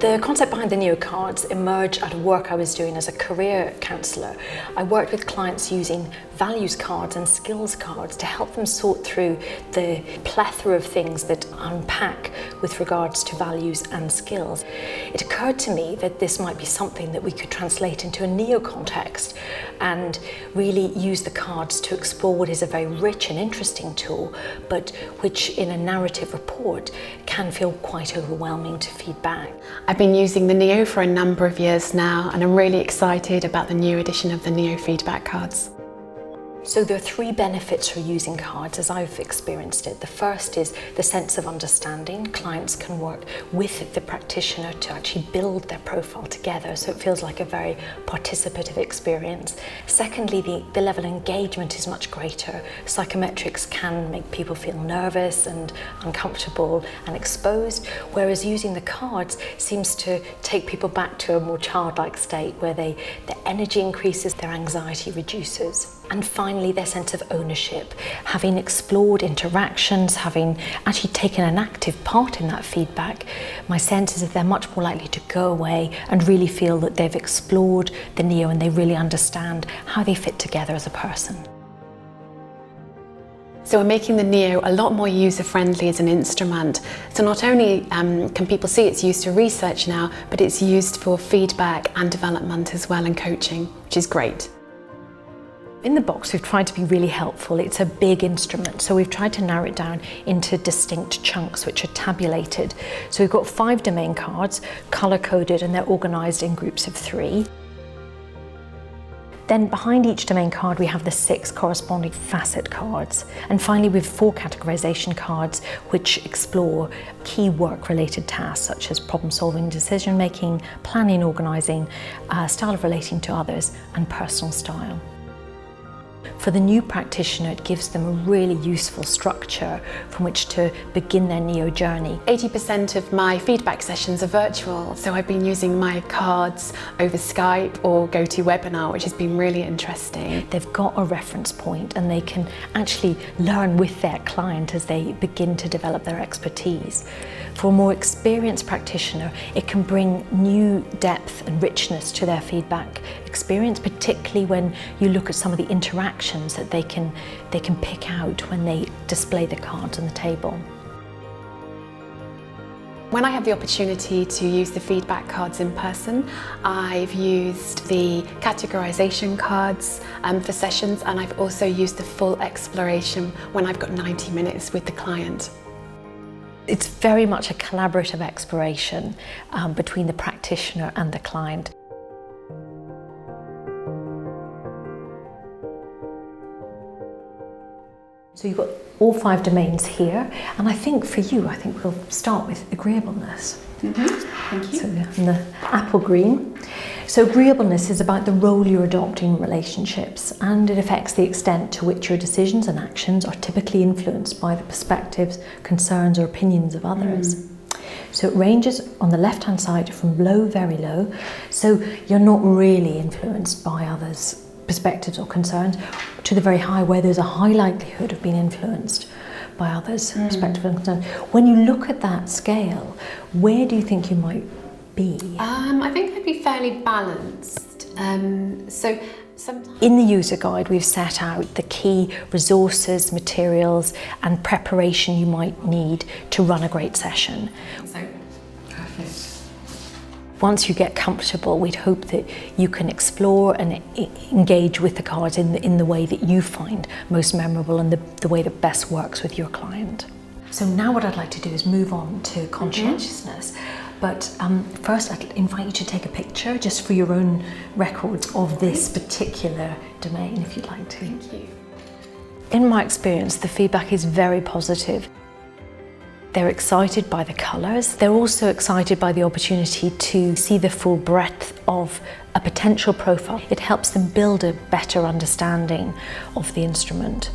The concept behind the Neo cards emerged out of work I was doing as a career counsellor. I worked with clients using values cards and skills cards to help them sort through the plethora of things that unpack with regards to values and skills. It occurred to me that this might be something that we could translate into a Neo context and really use the cards to explore what is a very rich and interesting tool, but which in a narrative report can feel quite overwhelming to feed back. I've been using the Neo for a number of years now, and I'm really excited about the new edition of the Neo feedback cards. So there are three benefits for using cards as I've experienced it. The first is the sense of understanding. Clients can work with the practitioner to actually build their profile together, so it feels like a very participative experience. Secondly, the level of engagement is much greater. Psychometrics can make people feel nervous and uncomfortable and exposed, whereas using the cards seems to take people back to a more childlike state where their energy increases, their anxiety reduces. And finally, their sense of ownership. Having explored interactions, having actually taken an active part in that feedback, my sense is that they're much more likely to go away and really feel that they've explored the Neo and they really understand how they fit together as a person. So we're making the Neo a lot more user-friendly as an instrument. So not only can people see it's used for research now, but it's used for feedback and development as well, and coaching, which is great. In the box, we've tried to be really helpful. It's a big instrument, so we've tried to narrow it down into distinct chunks which are tabulated. So we've got 5 domain cards, colour-coded, and they're organised in groups of 3. Then behind each domain card we have the 6 corresponding facet cards. And finally we have 4 categorisation cards which explore key work-related tasks such as problem-solving, decision-making, planning, organising, style of relating to others, and personal style. For the new practitioner, it gives them a really useful structure from which to begin their Neo journey. 80% of my feedback sessions are virtual, so I've been using my cards over Skype or GoToWebinar, which has been really interesting. They've got a reference point and they can actually learn with their client as they begin to develop their expertise. For a more experienced practitioner, it can bring new depth and richness to their feedback experience, particularly when you look at some of the interactions that they can pick out when they display the cards on the table. When I have the opportunity to use the feedback cards in person, I've used the categorisation cards for sessions, and I've also used the full exploration when I've got 90 minutes with the client. It's very much a collaborative exploration between the practitioner and the client. So you've got all 5 domains here, and I think for you, I think we'll start with agreeableness. Thank you. So in the apple green. So agreeableness is about the role you're adopting in relationships, and it affects the extent to which your decisions and actions are typically influenced by the perspectives, concerns or opinions of others. So it ranges on the left-hand side from low, very low, so you're not really influenced by others' perspectives or concerns, to the very high where there's a high likelihood of being influenced by others' perspectives and concerns. When you look at that scale, where do you think you might be? I think I'd be fairly balanced. In the user guide, we've set out the key resources, materials and preparation you might need to run a great session. So, perfect. Once you get comfortable, we'd hope that you can explore and engage with the cards in the way that you find most memorable and the way that best works with your client. So now what I'd like to do is move on to conscientiousness. But first I'd invite you to take a picture just for your own records of this particular domain, if you'd like to. Thank you. In my experience, the feedback is very positive. They're excited by the colours. They're also excited by the opportunity to see the full breadth of a potential profile. It helps them build a better understanding of the instrument.